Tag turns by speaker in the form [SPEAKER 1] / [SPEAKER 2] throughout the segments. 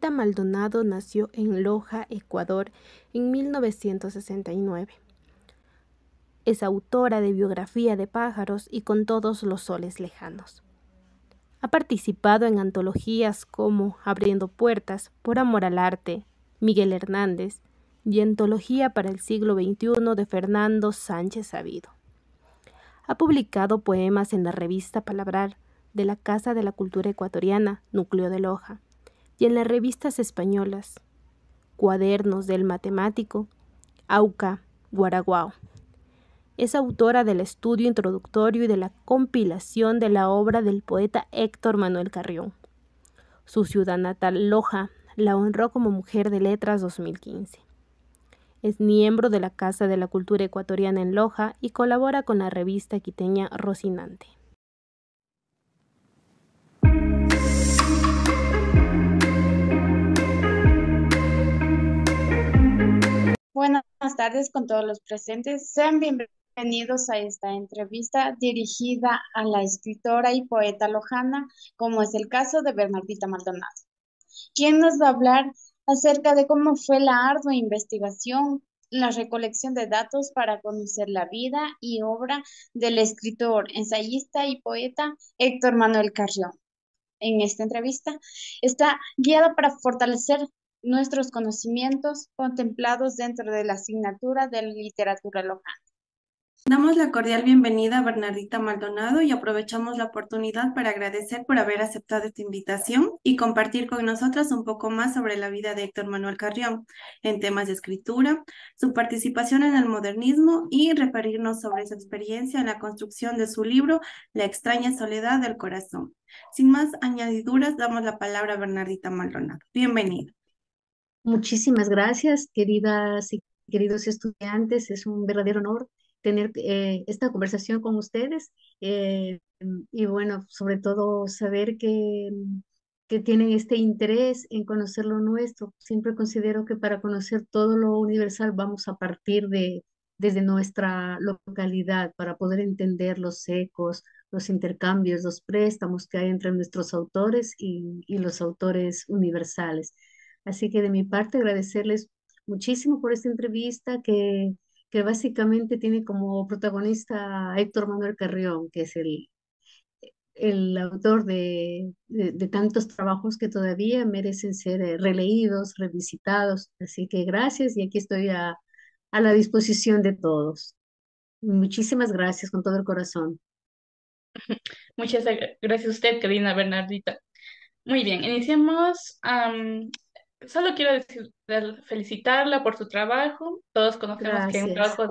[SPEAKER 1] Bernardita Maldonado nació en Loja, Ecuador, en 1969. Es autora de Biografía de pájaros y Con todos los soles lejanos. Ha participado en antologías como Abriendo puertas, Por amor al arte, Miguel Hernández y Antología para el siglo XXI de Fernando Sánchez Sabido. Ha publicado poemas en la revista Palabrar de la Casa de la Cultura Ecuatoriana, Núcleo de Loja, y en las revistas españolas Cuadernos del Matemático, Auca, Guaraguao. Es autora del estudio introductorio y de la compilación de la obra del poeta Héctor Manuel Carrión. Su ciudad natal, Loja, la honró como Mujer de Letras 2015. Es miembro de la Casa de la Cultura Ecuatoriana en Loja y colabora con la revista quiteña Rocinante.
[SPEAKER 2] Buenas tardes con todos los presentes. Sean bienvenidos a esta entrevista dirigida a la escritora y poeta lojana, como es el caso de Bernardita Maldonado, quien nos va a hablar acerca de cómo fue la ardua investigación, la recolección de datos para conocer la vida y obra del escritor, ensayista y poeta Héctor Manuel Carrión. En esta entrevista está guiada para fortalecer nuestros conocimientos contemplados dentro de la asignatura de literatura local.
[SPEAKER 3] Damos la cordial bienvenida a Bernardita Maldonado y aprovechamos la oportunidad para agradecer por haber aceptado esta invitación y compartir con nosotras un poco más sobre la vida de Héctor Manuel Carrión en temas de escritura, su participación en el modernismo y referirnos sobre su experiencia en la construcción de su libro La extraña soledad del corazón. Sin más añadiduras, damos la palabra a Bernardita Maldonado. Bienvenida.
[SPEAKER 4] Muchísimas gracias, queridas y queridos estudiantes. Es un verdadero honor tener esta conversación con ustedes y bueno, sobre todo saber que tienen este interés en conocer lo nuestro. Siempre considero que para conocer todo lo universal vamos a partir desde nuestra localidad para poder entender los ecos, los intercambios, los préstamos que hay entre nuestros autores y los autores universales. Así que de mi parte agradecerles muchísimo por esta entrevista que básicamente tiene como protagonista a Héctor Manuel Carrión, que es el autor de tantos trabajos que todavía merecen ser releídos, revisitados. Así que gracias y aquí estoy a la disposición de todos. Muchísimas gracias con todo el corazón.
[SPEAKER 5] Muchas gracias a usted, querida Bernardita. Muy bien, iniciemos. Solo quiero felicitarla por su trabajo. Todos conocemos que
[SPEAKER 4] Gracias.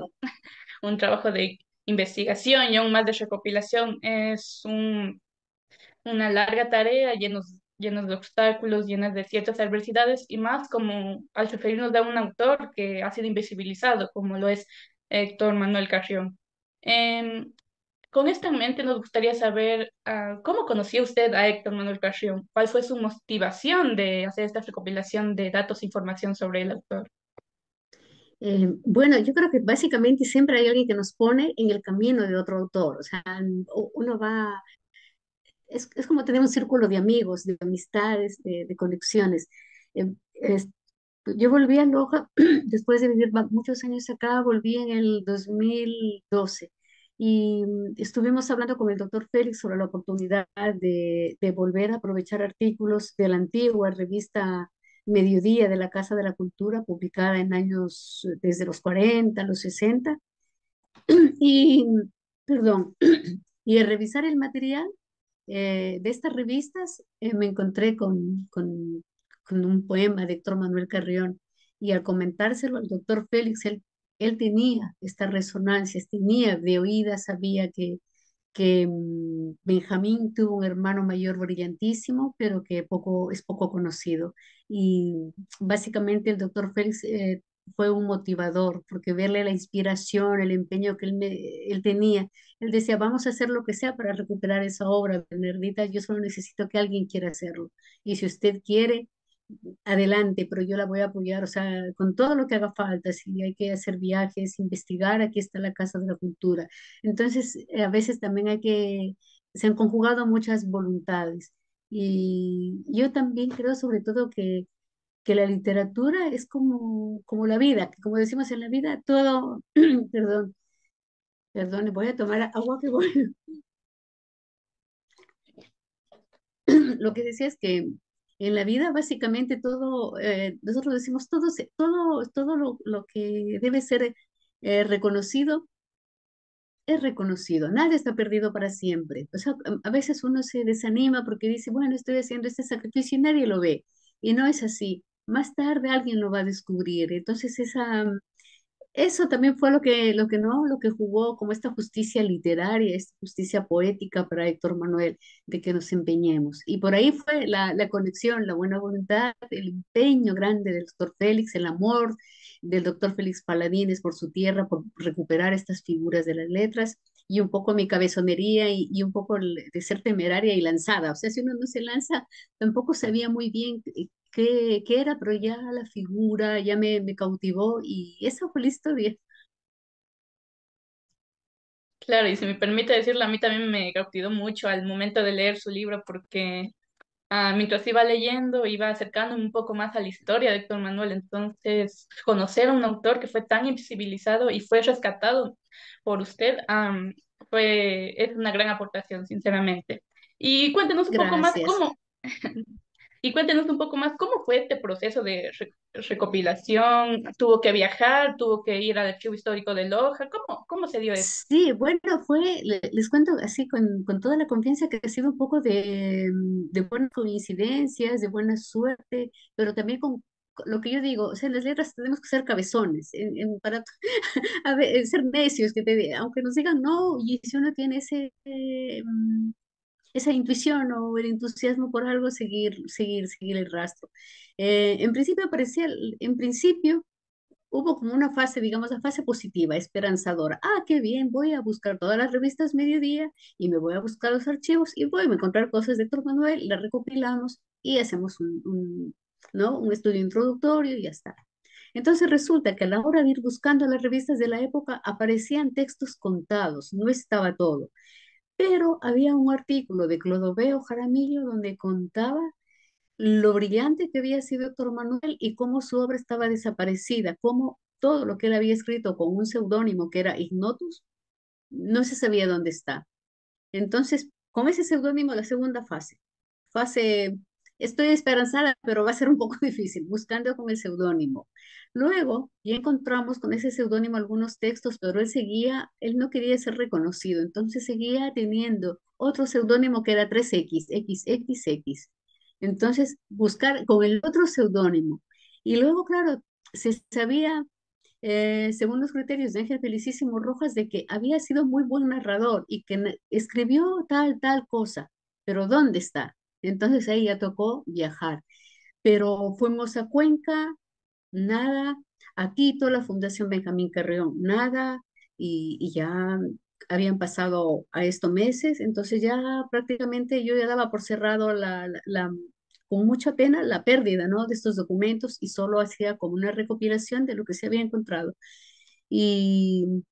[SPEAKER 5] un trabajo de investigación y aún más de recopilación es una larga tarea, llenos de obstáculos, llenas de ciertas adversidades, y más como al referirnos a un autor que ha sido invisibilizado, como lo es Héctor Manuel Carrión. Em, con esto en mente, nos gustaría saber cómo conocía usted a Héctor Manuel Carrión, cuál fue su motivación de hacer esta recopilación de datos e información sobre el autor.
[SPEAKER 4] Bueno, yo creo que básicamente siempre hay alguien que nos pone en el camino de otro autor. O sea, uno va, es como tener un círculo de amigos, de amistades, de conexiones. Eh, es- yo volví a Loja después de vivir muchos años acá, volví en el 2012 y estuvimos hablando con el doctor Félix sobre la oportunidad de volver a aprovechar artículos de la antigua revista Mediodía de la Casa de la Cultura, publicada en años desde los 40, los 60, y, perdón, y al revisar el material de estas revistas, me encontré con un poema de Héctor Manuel Carrión y al comentárselo al doctor Félix, él tenía estas resonancias, tenía de oídas, sabía que Benjamín tuvo un hermano mayor brillantísimo, pero que es poco conocido. Y básicamente el doctor Félix fue un motivador, porque verle la inspiración, el empeño que él tenía, él decía, vamos a hacer lo que sea para recuperar esa obra, Bernardita, yo solo necesito que alguien quiera hacerlo. Y si usted quiere, adelante, pero yo la voy a apoyar, o sea, con todo lo que haga falta, si hay que hacer viajes, investigar, aquí está la Casa de la Cultura. Entonces, a veces también se han conjugado muchas voluntades. Y yo también creo sobre todo que que la literatura es como la vida, que como decimos en la vida, todo, perdón, perdón, voy a tomar agua que voy. Lo que decía es que en la vida básicamente todo, nosotros decimos todo lo que debe ser reconocido es reconocido, nada está perdido para siempre. O sea, a veces uno se desanima porque dice, bueno, estoy haciendo este sacrificio y nadie lo ve. Y no es así. Más tarde alguien lo va a descubrir. Entonces, eso también fue lo que jugó como esta justicia literaria, esta justicia poética para Héctor Manuel, de que nos empeñemos. Y por ahí fue la conexión, la buena voluntad, el empeño grande del doctor Félix, el amor del doctor Félix Paladines por su tierra, por recuperar estas figuras de las letras, y un poco mi cabezonería y un poco de ser temeraria y lanzada. O sea, si uno no se lanza, tampoco sabía muy bien qué era, pero ya la figura ya me cautivó y esa fue la historia.
[SPEAKER 5] Claro, y si me permite decirlo, a mí también me cautivó mucho al momento de leer su libro porque mientras iba leyendo, iba acercándome un poco más a la historia de Héctor Manuel. Entonces, conocer a un autor que fue tan invisibilizado y fue rescatado por usted, es una gran aportación, sinceramente. Y cuéntenos un poco más
[SPEAKER 4] Gracias.
[SPEAKER 5] cómo, y cuéntenos un poco más cómo fue este proceso de recopilación. ¿Tuvo que viajar? ¿Tuvo que ir al Archivo Histórico de Loja? ¿Cómo se dio eso?
[SPEAKER 4] Sí, bueno, les cuento así con toda la confianza que ha sido un poco de buenas coincidencias, de buena suerte, pero también con lo que yo digo, o sea, en las letras tenemos que ser cabezones, para ser necios, aunque nos digan no, y si uno tiene esa intuición o el entusiasmo por algo, seguir el rastro. En principio hubo como una fase, digamos, la fase positiva, esperanzadora. Ah, qué bien, voy a buscar todas las revistas mediodía y me voy a buscar los archivos y voy a encontrar cosas de Héctor Manuel, las recopilamos y hacemos ¿no? Un estudio introductorio y ya está. Entonces resulta que a la hora de ir buscando las revistas de la época aparecían textos contados, no estaba todo. Pero había un artículo de Clodoveo Jaramillo donde contaba lo brillante que había sido Héctor Manuel y cómo su obra estaba desaparecida, cómo todo lo que él había escrito con un seudónimo que era Ignotus, no se sabía dónde está. Entonces, con ese seudónimo, la segunda fase, estoy esperanzada, pero va a ser un poco difícil, buscando con el seudónimo. Luego, ya encontramos con ese seudónimo algunos textos, pero él no quería ser reconocido, entonces seguía teniendo otro seudónimo que era 3X, XXX. Entonces, buscar con el otro seudónimo. Y luego, claro, se sabía según los criterios de Ángel Felicísimo Rojas, de que había sido muy buen narrador y que escribió tal cosa, pero ¿dónde está? Entonces ahí ya tocó viajar. Pero fuimos a Cuenca, nada, a Quito, la Fundación Benjamín Carreón, nada, y ya habían pasado a estos meses, entonces ya prácticamente yo ya daba por cerrado con mucha pena la pérdida, ¿no? De estos documentos y solo hacía como una recopilación de lo que se había encontrado. Y,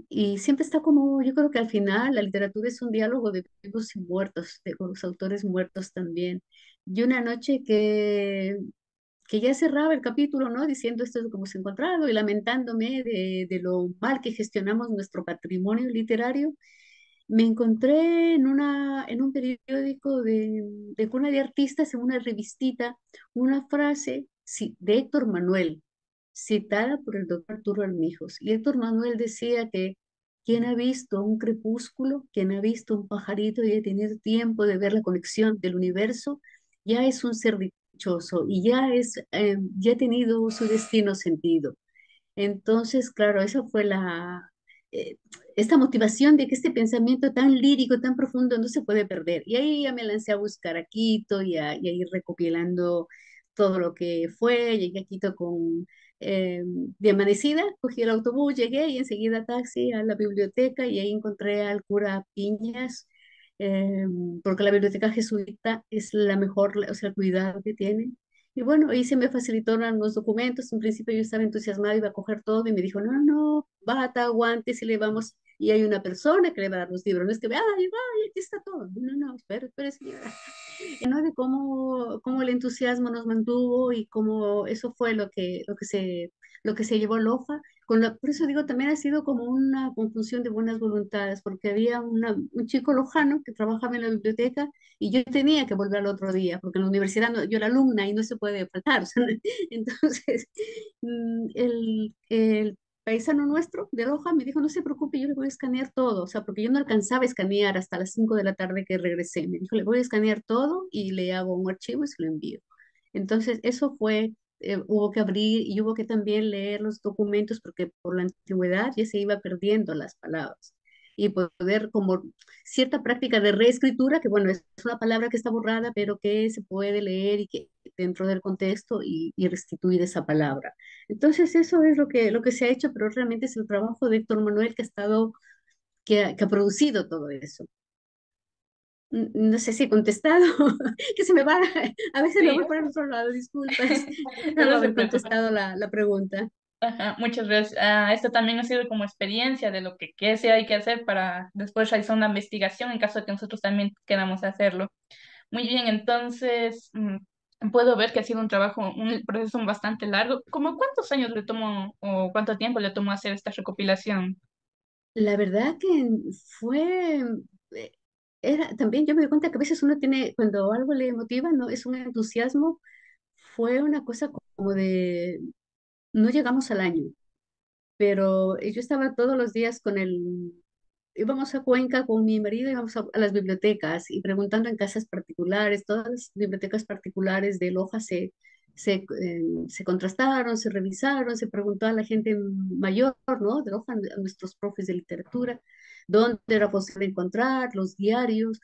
[SPEAKER 4] y siempre está como, yo creo que al final la literatura es un diálogo de vivos y muertos, con los autores muertos también. Y una noche que ya cerraba el capítulo, ¿no? Diciendo esto es lo que hemos encontrado y lamentándome de lo mal que gestionamos nuestro patrimonio literario, me encontré en un periódico de cuna de artistas, en una revistita, una frase de Héctor Manuel, citada por el doctor Arturo Armijos. Y Héctor Manuel decía que quien ha visto un crepúsculo, quien ha visto un pajarito y ha tenido tiempo de ver la conexión del universo, ya es un ser dichoso y ya ha tenido su destino sentido. Entonces, claro, esa fue eh, esta motivación de que este pensamiento tan lírico, tan profundo, no se puede perder. Y ahí ya me lancé a buscar a Quito y a ir recopilando todo lo que fue. Llegué a Quito de amanecida, cogí el autobús, llegué y enseguida taxi a la biblioteca y ahí encontré al cura Piñas, eh, porque la biblioteca jesuita es la mejor, o sea, el cuidado que tienen. Y bueno, ahí se me facilitaron los documentos. En principio yo estaba entusiasmada, iba a coger todo y me dijo, no, no, bata, guantes y le vamos. Y hay una persona que le va a dar los libros. No es que, ay, aquí está todo. No, no, espera, espera, señora. ¿no? De cómo el entusiasmo nos mantuvo y cómo eso fue lo que se llevó a Loja. Por eso digo, también ha sido como una conjunción de buenas voluntades, porque había un chico lojano que trabajaba en la biblioteca y yo tenía que volver al otro día, porque en la universidad yo era alumna y no se puede faltar. O sea, entonces, el paisano nuestro de Loja me dijo, no se preocupe, yo le voy a escanear todo, o sea, porque yo no alcanzaba a escanear hasta las 5 de la tarde que regresé. Me dijo, le voy a escanear todo y le hago un archivo y se lo envío. Entonces, eso fue, hubo que abrir y hubo que también leer los documentos porque por la antigüedad ya se iba perdiendo las palabras. Y poder como cierta práctica de reescritura, que bueno, es una palabra que está borrada, pero que se puede leer y que dentro del contexto y restituir esa palabra. Entonces, eso es lo que se ha hecho, pero realmente es el trabajo de Héctor Manuel que ha estado, que ha producido todo eso. No sé si he contestado, que se me va, a veces me
[SPEAKER 5] Sí,
[SPEAKER 4] voy para el otro lado, disculpas. Espero
[SPEAKER 5] no se
[SPEAKER 4] haber
[SPEAKER 5] preocupe.
[SPEAKER 4] contestado la pregunta.
[SPEAKER 5] Ajá, muchas gracias. Esto también ha sido como experiencia de lo que se hay que hacer para después realizar una investigación en caso de que nosotros también queramos hacerlo. Muy bien, entonces puedo ver que ha sido un trabajo, un proceso bastante largo. ¿Cómo cuántos años le tomó o cuánto tiempo le tomó hacer esta recopilación?
[SPEAKER 4] La verdad que fue, eh, también yo me doy cuenta que a veces uno tiene, cuando algo le motiva, no es un entusiasmo, fue una cosa como de, no llegamos al año, pero yo estaba todos los días íbamos a Cuenca con mi marido, íbamos a las bibliotecas y preguntando en casas particulares, todas las bibliotecas particulares de Loja se contrastaron, se revisaron, se preguntó a la gente mayor, ¿no? De Loja, a nuestros profes de literatura, dónde era posible encontrar los diarios.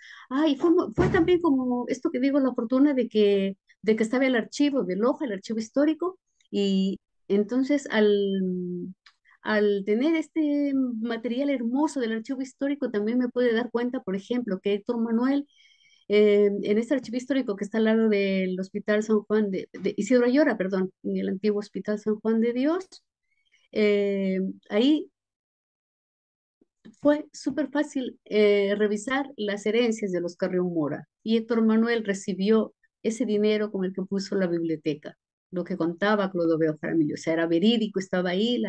[SPEAKER 4] Y fue también como esto que digo, la fortuna de que estaba el archivo de Loja, el archivo histórico, y entonces al tener este material hermoso del archivo histórico, también me puede dar cuenta, por ejemplo, que Héctor Manuel, en este archivo histórico que está al lado del Hospital San Juan de Isidro Ayora, perdón, en el antiguo Hospital San Juan de Dios, ahí fue súper fácil revisar las herencias de los Carrión Mora. Y Héctor Manuel recibió ese dinero con el que puso la biblioteca, lo que contaba Clodoveo Jaramillo. O sea, era verídico, estaba ahí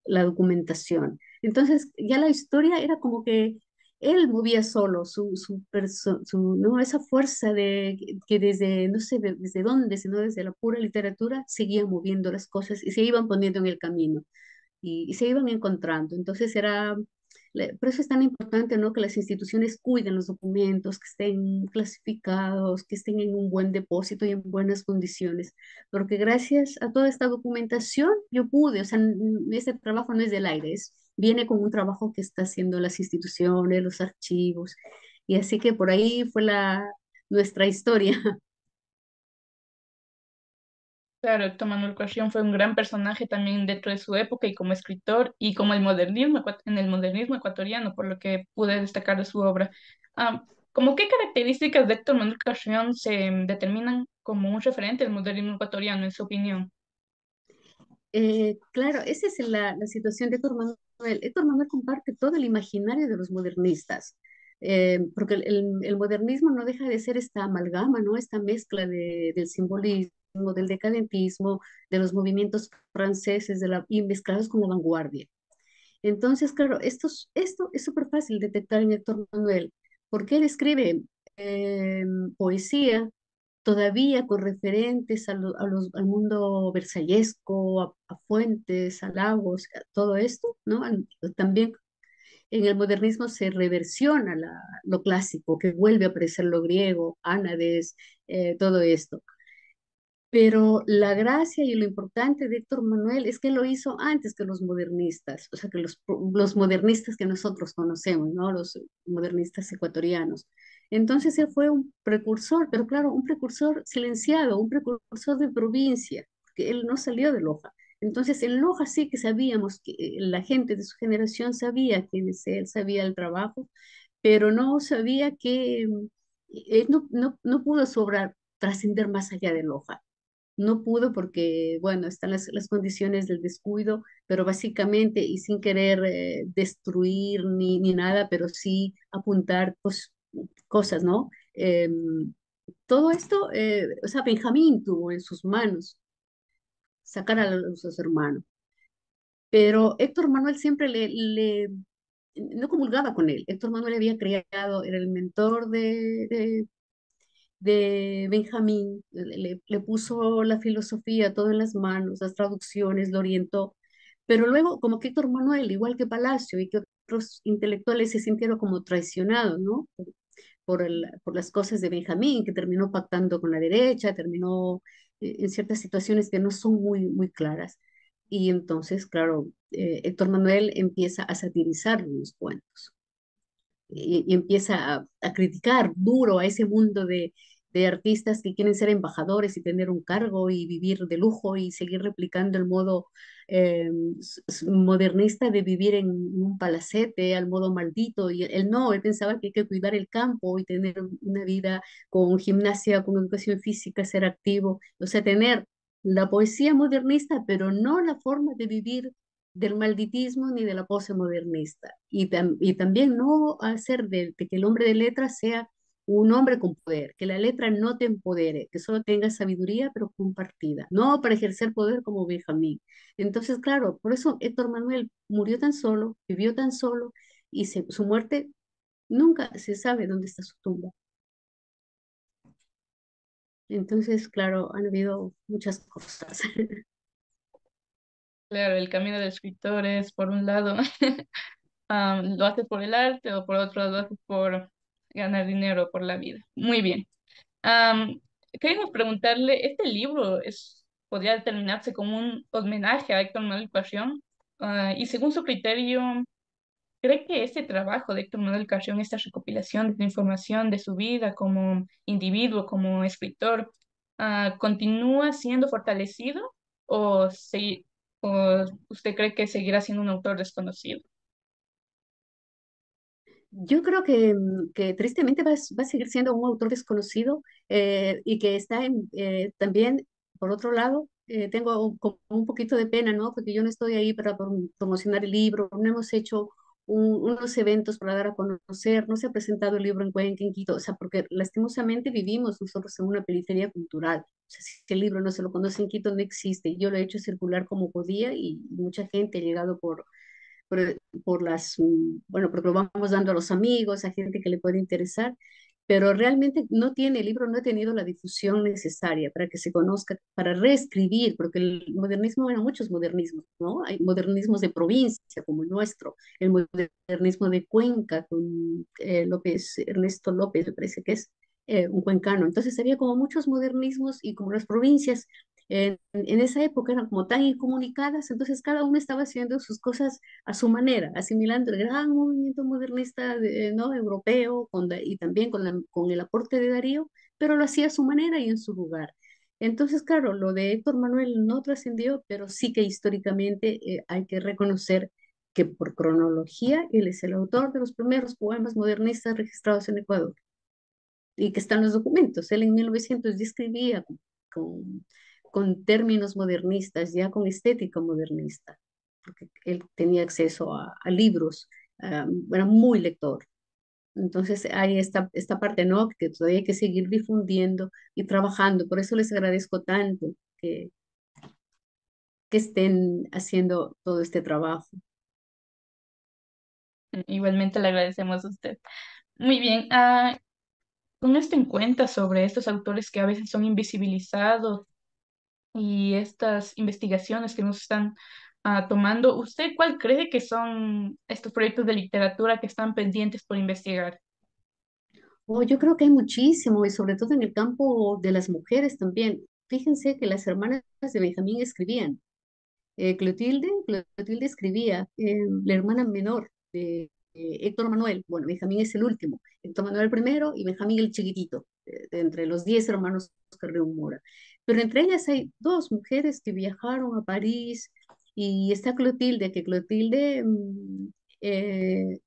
[SPEAKER 4] la documentación. Entonces, ya la historia era como que él movía solo ¿no? Esa fuerza que desde, no sé desde dónde, sino desde la pura literatura, seguía moviendo las cosas y se iban poniendo en el camino y se iban encontrando. Entonces por eso es tan importante, ¿no? Que las instituciones cuiden los documentos, que estén clasificados, que estén en un buen depósito y en buenas condiciones, porque gracias a toda esta documentación yo pude, o sea, este trabajo no es del aire, viene con un trabajo que está haciendo las instituciones, los archivos, y así que por ahí fue nuestra historia.
[SPEAKER 5] Claro, Héctor Manuel Carrión fue un gran personaje también dentro de su época y como escritor y como el modernismo, en el modernismo ecuatoriano, por lo que pude destacar de su obra. ¿Cómo qué características de Héctor Manuel Carrión se determinan como un referente del modernismo ecuatoriano, en su opinión?
[SPEAKER 4] Claro, esa es la situación de Héctor Manuel. Héctor Manuel comparte todo el imaginario de los modernistas, porque el modernismo no deja de ser esta amalgama, ¿no? Esta mezcla del simbolismo, del decadentismo, de los movimientos franceses y mezclados con la vanguardia. Entonces, claro, esto es súper fácil detectar en Héctor Manuel, porque él escribe poesía todavía con referentes al mundo versallesco, a Fuentes, a Lagos, a todo esto, ¿no? También en el modernismo se reversiona lo clásico, que vuelve a aparecer lo griego, Ánades, todo esto. Pero la gracia y lo importante de Héctor Manuel es que lo hizo antes que los modernistas, o sea, que los modernistas que nosotros conocemos, ¿no? Los modernistas ecuatorianos. Entonces él fue un precursor, pero claro, un precursor silenciado, un precursor de provincia, que él no salió de Loja. Entonces en Loja sí que sabíamos que la gente de su generación sabía quién es él, sabía el trabajo, pero no sabía que él no pudo sobrar, trascender más allá de Loja. No pudo porque, bueno, están las condiciones del descuido, pero básicamente y sin querer destruir ni nada, pero sí apuntar pues, cosas, ¿no? Todo esto, o sea, Benjamín tuvo en sus manos sacar a luz a su hermano, pero Héctor Manuel siempre no comulgaba con él. Héctor Manuel había creado, era el mentor de Benjamín, le puso la filosofía todo en las manos, las traducciones, lo orientó, pero luego como que Héctor Manuel, igual que Palacio y que otros intelectuales se sintieron como traicionados, ¿no? Por las cosas de Benjamín, que terminó pactando con la derecha, terminó en ciertas situaciones que no son muy claras. Y entonces, claro, Héctor Manuel empieza a satirizar los cuentos y empieza a criticar duro a ese mundo de artistas que quieren ser embajadores y tener un cargo y vivir de lujo y seguir replicando el modo eh, modernista de vivir en un palacete, al modo maldito. Y él no, él pensaba que hay que cuidar el campo y tener una vida con gimnasia, con educación física, ser activo, o sea, tener la poesía modernista, pero no la forma de vivir del malditismo ni de la pose modernista. Y también no hacer de que el hombre de letras sea un hombre con poder, que la letra no te empodere, que solo tenga sabiduría, pero compartida, no para ejercer poder como Benjamín. Entonces, claro, por eso Héctor Manuel murió tan solo, vivió tan solo, y su muerte nunca se sabe dónde está su tumba. Entonces, claro, han habido muchas cosas.
[SPEAKER 5] Claro, el camino del escritor es, por un lado, lo haces por el arte o por otro lado lo haces por ganar dinero por la vida. Muy bien. Am, Queremos preguntarle, ¿este libro podría determinarse como un homenaje a Héctor Manuel Carrión? Y según su criterio, ¿cree que este trabajo de Héctor Manuel Carrión, esta recopilación de información de su vida como individuo, como escritor, continúa siendo fortalecido o, o usted cree que seguirá siendo un autor desconocido?
[SPEAKER 4] Yo creo que tristemente va a seguir siendo un autor desconocido y que está también, por otro lado, tengo como un poquito de pena, ¿no? Porque yo no estoy ahí para promocionar el libro, no hemos hecho unos eventos para dar a conocer, no se ha presentado el libro en Cuenca, en Quito, o sea, porque lastimosamente vivimos nosotros en una periferia cultural. O sea, si el libro no se lo conoce en Quito, no existe. Yo lo he hecho circular como podía y mucha gente ha llegado por bueno, porque lo vamos dando a los amigos, a gente que le puede interesar, pero realmente no tiene, el libro no ha tenido la difusión necesaria para que se conozca, para reescribir, porque el modernismo, bueno, muchos modernismos, ¿no? Hay modernismos de provincia, como el nuestro, el modernismo de Cuenca, con Ernesto López, me parece que es un cuencano. Entonces había como muchos modernismos y como las provincias en esa época eran como tan incomunicadas, entonces cada uno estaba haciendo sus cosas a su manera, asimilando el gran movimiento modernista ¿no? europeo y también con el aporte de Darío, pero lo hacía a su manera y en su lugar. Entonces, claro, lo de Héctor Manuel no trascendió, pero sí que históricamente hay que reconocer que por cronología él es el autor de los primeros poemas modernistas registrados en Ecuador y que están los documentos. Él en 1900 ya escribía con, con términos modernistas, ya con estética modernista, porque él tenía acceso a libros, era muy lector. Entonces hay esta parte, ¿no? Que todavía hay que seguir difundiendo y trabajando. Por eso les agradezco tanto que estén haciendo todo este trabajo.
[SPEAKER 5] Igualmente le agradecemos a usted. Muy bien. Con esto en cuenta sobre estos autores que a veces son invisibilizados y estas investigaciones que nos están tomando, ¿usted cuál cree que son estos proyectos de literatura que están pendientes por investigar?
[SPEAKER 4] Oh, yo creo que hay muchísimo y sobre todo en el campo de las mujeres también. Fíjense que las hermanas de Benjamín escribían. Clotilde escribía, la hermana menor de Héctor Manuel, bueno, Benjamín es el último, Héctor Manuel el primero y Benjamín el chiquitito, de entre los 10 hermanos Carrión Mora. Pero entre ellas hay dos mujeres que viajaron a París y está Clotilde, que Clotilde eh,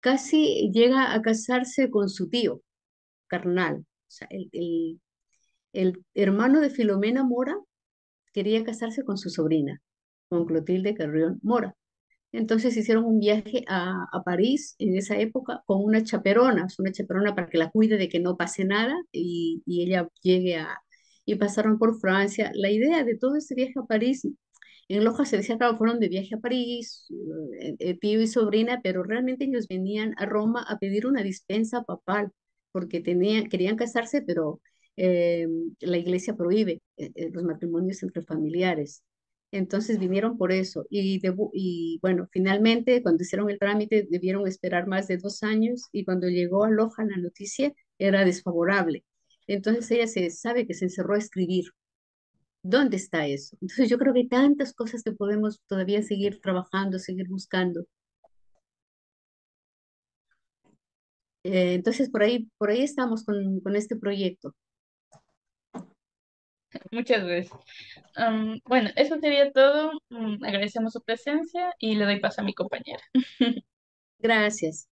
[SPEAKER 4] casi llega a casarse con su tío carnal. O sea, el hermano de Filomena Mora quería casarse con su sobrina, con Clotilde Carrión Mora. Entonces hicieron un viaje a París en esa época con una chaperona para que la cuide de que no pase nada y ella llegue a... Y pasaron por Francia. La idea de todo este viaje a París, en Loja se decía, claro, fueron de viaje a París, tío y sobrina, pero realmente ellos venían a Roma a pedir una dispensa papal, porque querían casarse, pero eh, la iglesia prohíbe los matrimonios entre familiares. Entonces vinieron por eso. Y bueno, finalmente, cuando hicieron el trámite, debieron esperar más de 2 años y cuando llegó a Loja la noticia era desfavorable. Entonces ella se sabe que se encerró a escribir. ¿Dónde está eso? Entonces yo creo que hay tantas cosas que podemos todavía seguir trabajando, seguir buscando. Entonces por ahí estamos con este proyecto.
[SPEAKER 5] Muchas gracias. Bueno, eso sería todo. Agradecemos su presencia y le doy paso a mi compañera.
[SPEAKER 4] Gracias.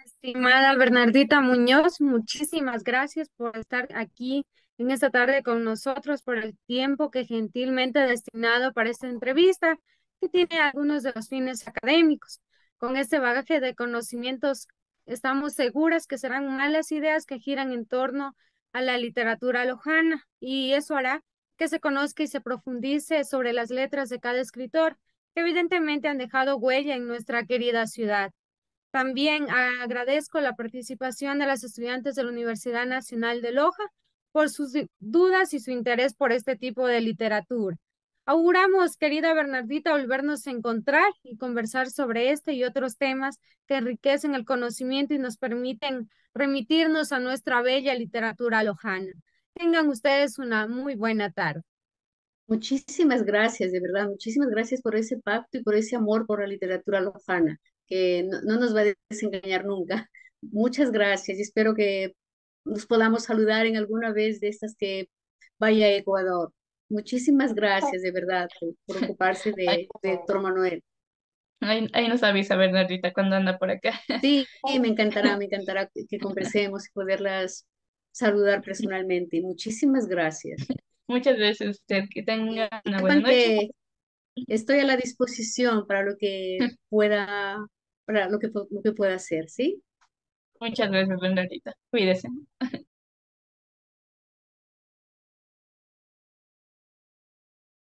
[SPEAKER 6] Estimada Bernardita Muñoz, muchísimas gracias por estar aquí en esta tarde con nosotros, por el tiempo que gentilmente ha destinado para esta entrevista, que tiene algunos de los fines académicos. Con este bagaje de conocimientos, estamos seguras que serán malas ideas que giran en torno a la literatura lojana, y eso hará que se conozca y se profundice sobre las letras de cada escritor, que evidentemente han dejado huella en nuestra querida ciudad. También agradezco la participación de las estudiantes de la Universidad Nacional de Loja por sus dudas y su interés por este tipo de literatura. Auguramos, querida Bernardita, volvernos a encontrar y conversar sobre este y otros temas que enriquecen el conocimiento y nos permiten remitirnos a nuestra bella literatura lojana. Tengan ustedes una muy buena tarde.
[SPEAKER 4] Muchísimas gracias, de verdad, muchísimas gracias por ese pacto y por ese amor por la literatura lojana, que no nos va a desengañar nunca. Muchas gracias y espero que nos podamos saludar en alguna vez de estas que vaya a Ecuador. Muchísimas gracias, de verdad, por ocuparse
[SPEAKER 5] Ahí,
[SPEAKER 4] de Héctor Manuel.
[SPEAKER 5] ahí nos avisa Bernardita cuando anda por acá.
[SPEAKER 4] Sí, me encantará que conversemos y poderlas saludar personalmente. Muchísimas gracias.
[SPEAKER 5] Muchas gracias a usted. Que tenga
[SPEAKER 4] Y
[SPEAKER 5] una buena
[SPEAKER 4] sepan
[SPEAKER 5] noche.
[SPEAKER 4] que estoy a la disposición para lo que pueda, para lo que pueda hacer, ¿sí?
[SPEAKER 5] Muchas gracias, Bernardita. Cuídese.